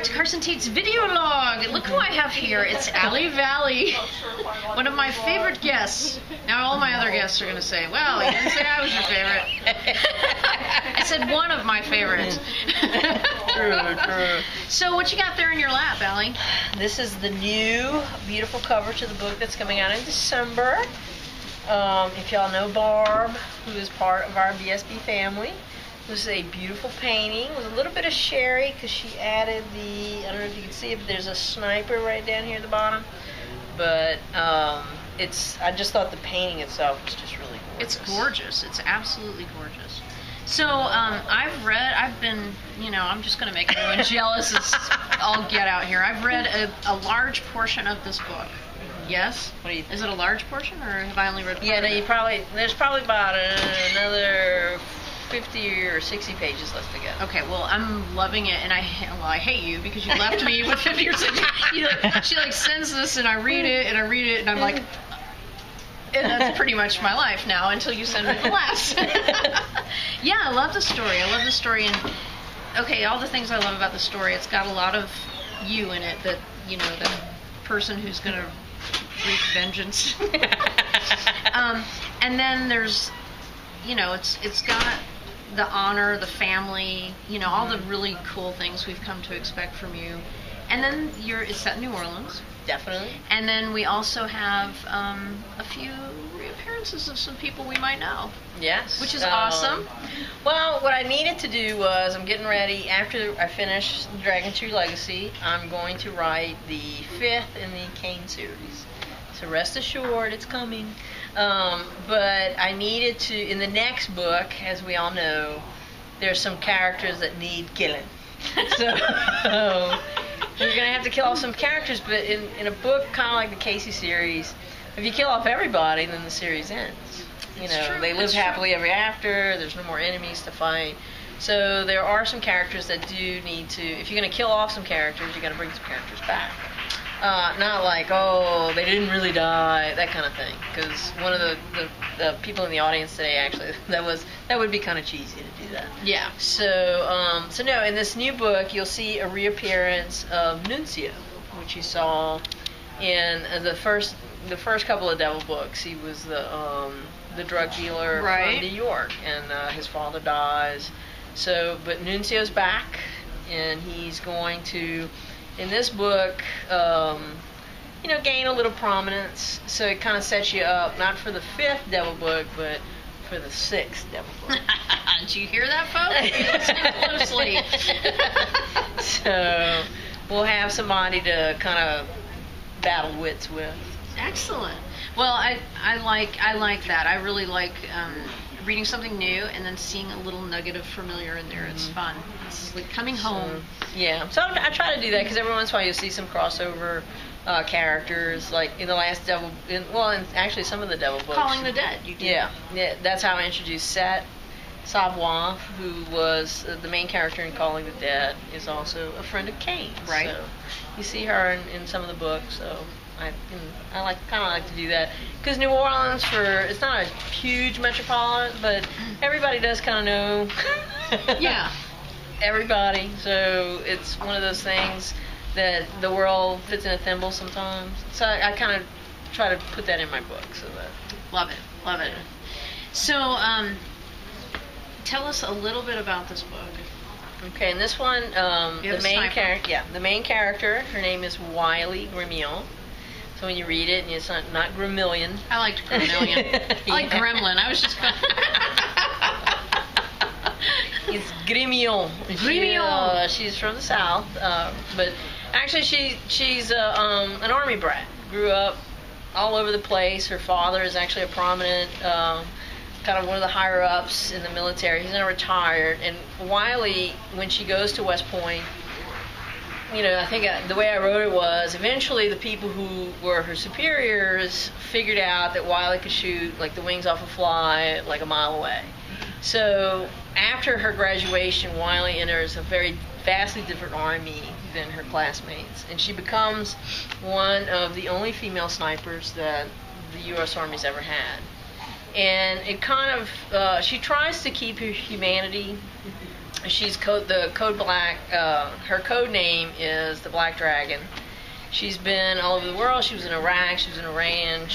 to Carson Tate's video log. Look who I have here. It's Vali, one of my favorite guests. Now all my other guests are going to say, well, you didn't say I was your favorite. I said one of my favorites. True. So what you got there in your lap, Vali? This is the new beautiful cover to the book that's coming out in December. If y'all know Barb, who is part of our BSB family, this is a beautiful painting with a little bit of sherry because she added I don't know if you can see it, but there's a sniper right down here at the bottom. But I just thought the painting itself was just really gorgeous. It's gorgeous. It's absolutely gorgeous. So I've been, I'm just going to make everyone jealous as all get out here. I've read a large portion of this book. Yes? What do you think? Is it a large portion, or have I only read part Yeah, no, of it? there's probably about another 50 or 60 pages left to go. Okay, well, I'm loving it, and I hate you because you left me with 50 or 60. She sends this, and I read it, and I'm like, and that's pretty much my life now until you send me the last. Yeah, I love the story. And okay, all the things I love about the story, it's got a lot of you in it. That the person who's gonna wreak vengeance. And then there's, it's got the honor, the family, all the really cool things we've come to expect from you. And then it's set in New Orleans. Definitely. And then we also have a few reappearances of some people we might know. Yes. Which is awesome. Well, what I needed to do was, I'm getting ready, after I finish Dragon Tree Legacy, I'm going to write the 5th in the Kane series. So rest assured, it's coming. But I needed to, in the next book, as we all know, there's some characters that need killing. So we're going to have to kill off some characters, but in a book kind of like the Casey series, if you kill off everybody, then the series ends. They live happily ever after, there's no more enemies to fight. So there are some characters that do need to, if you're going to kill off some characters, you got to bring some characters back. Not like, oh, they didn't really die, that kind of thing. Because one of the people in the audience today, actually, that would be kind of cheesy to do that. Yeah. So no, in this new book, you'll see a reappearance of Nuncio, which you saw in the first couple of Devil books. He was the drug dealer from New York, and his father dies. So, but Nuncio's back, and he's going to, in this book, gain a little prominence. So it kind of sets you up, not for the 5th Devil book, but for the 6th Devil book. Did you hear that, folks? Listen closely. So we'll have somebody to kind of battle wits with. Excellent. Well, I like that. I really like reading something new and then seeing a little nugget of familiar in there. It's fun. It's like coming home. Yeah. So I try to do that because every once in a while you'll see some crossover characters, like in the last Devil, and actually some of the Devil books. Calling the Dead. You did. Yeah. That's how I introduced Set. Savoie, who was the main character in Calling the Dead, is also a friend of Kane's. Right. So you see her in some of the books. So I kind of like to do that because New Orleans, it's not a huge metropolitan, but everybody does kind of know. Yeah. Everybody. So it's one of those things that the world fits in a thimble sometimes. So I kind of try to put that in my book. So that. Love it. So tell us a little bit about this book. Okay, in this one, the main character, her name is Wily Gremillon. So when you read it, it's not Grimillion. I liked Grimillion. I like Gremlin. I was just. It's Gremillon. She's from the South, but actually she's an army brat. Grew up all over the place. Her father is actually a prominent. Kind of one of the higher ups in the military. He's now retired, and Wiley, when she goes to West Point, I think the way I wrote it was, eventually the people who were her superiors figured out that Wiley could shoot like the wings off a fly like a mile away. So after her graduation, Wiley enters a very vastly different army than her classmates, and she becomes one of the only female snipers that the U.S. Army's ever had. And it kind of, she tries to keep her humanity She's the code black. Her code name is the Black Dragon. She's been all over the world. She was in Iraq. She was in Iran.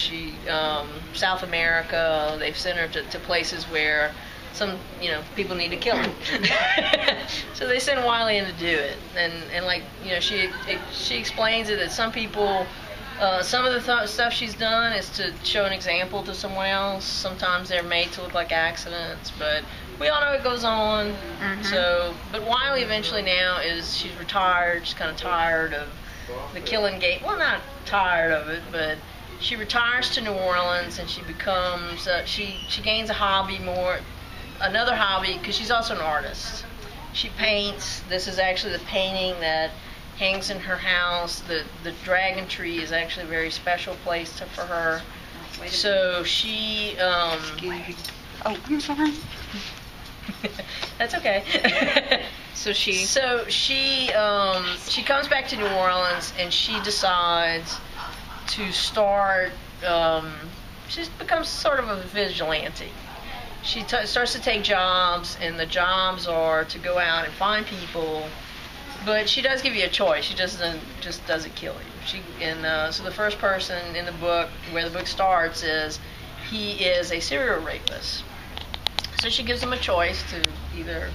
South America. They've sent her to places where some people need to kill her. So they send Wiley in to do it. And like she explains it that some people. Some of the stuff she's done is to show an example to someone else. Sometimes they're made to look like accidents, but we all know it goes on. Mm-hmm. So, but Wiley eventually now she's retired. She's kind of tired of the killing game. Well, not tired of it, but she retires to New Orleans and she becomes she gains another hobby because she's also an artist. She paints. This is actually the painting that hangs in her house. The dragon tree is actually a very special place for her. So she I'm sorry. That's okay. So she comes back to New Orleans and she decides to start. She becomes sort of a vigilante. She starts to take jobs, and the jobs are to go out and find people. But she does give you a choice. She just doesn't kill you. So the first person in the book, where the book starts, he is a serial rapist. So she gives him a choice to either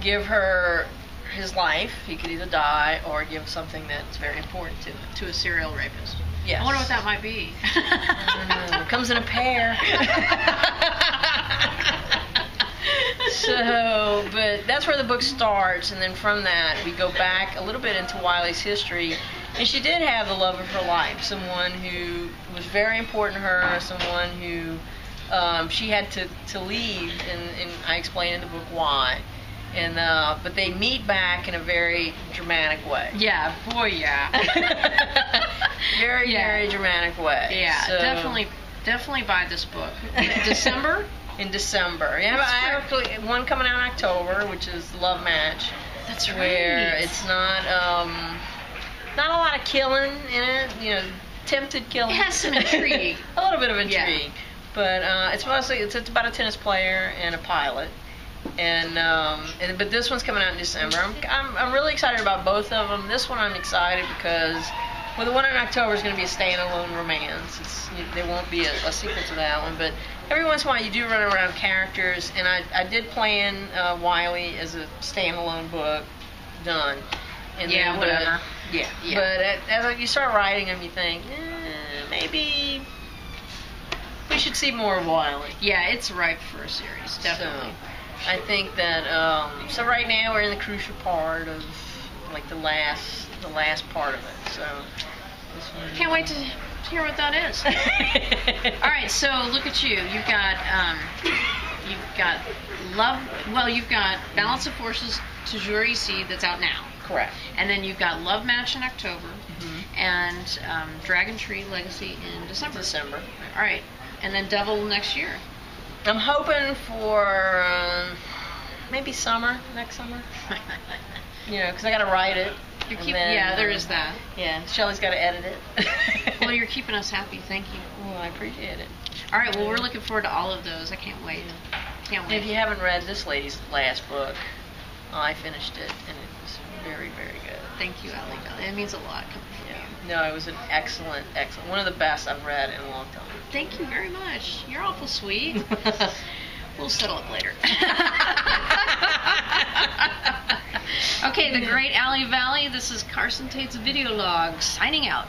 give her his life. He could either die or give something that's very important to him. To a serial rapist. Yes. I wonder what that might be. I don't know. It comes in a pair. So, but that's where the book starts, and then from that we go back a little bit into Wiley's history. And she did have the love of her life, someone who was very important to her, someone who she had to leave, and I explain in the book why. And but they meet back in a very dramatic way. Yeah, boy, yeah. Very dramatic way. Yeah, so, definitely buy this book. December. In December. Yeah, I actually one coming out in October, which is Love Match. That's right. Where it's not a lot of killing in it. Tempted killing. It has some intrigue. A little bit of intrigue. Yeah. But it's mostly it's about a tennis player and a pilot. But this one's coming out in December. I'm really excited about both of them. This one I'm excited because the one in October is going to be a standalone romance. There won't be a sequel to that one, but every once in a while you do run around characters, and I did plan Wiley as a standalone book done. And yeah, whatever. Yeah. But as you start writing them, you think maybe we should see more of Wiley. Yeah, it's ripe for a series, definitely. So, I think that so right now we're in the crucial part of like the last part of it. So can't wait to hear what that is. All right, so look at you. You've got love. Well, you've got Balance of Forces Toujours Ici that's out now. Correct. And then you've got Love Match in October, and Dragon Tree Legacy in December. All right, and then Devil next year. I'm hoping for maybe next summer. Because I got to write it. There is that. Yeah, Shelley's got to edit it. Well, you're keeping us happy. Thank you. Well, I appreciate it. All right, well, we're looking forward to all of those. I can't wait. If you haven't read this lady's last book, I finished it, and it was very, very good. Thank you, Allie. It means a lot coming from you. No, it was an excellent, one of the best I've read in a long time. Thank you very much. You're awful sweet. We'll settle it later. Okay, the great Allie Valley. This is Carson Tate's Video Log, signing out.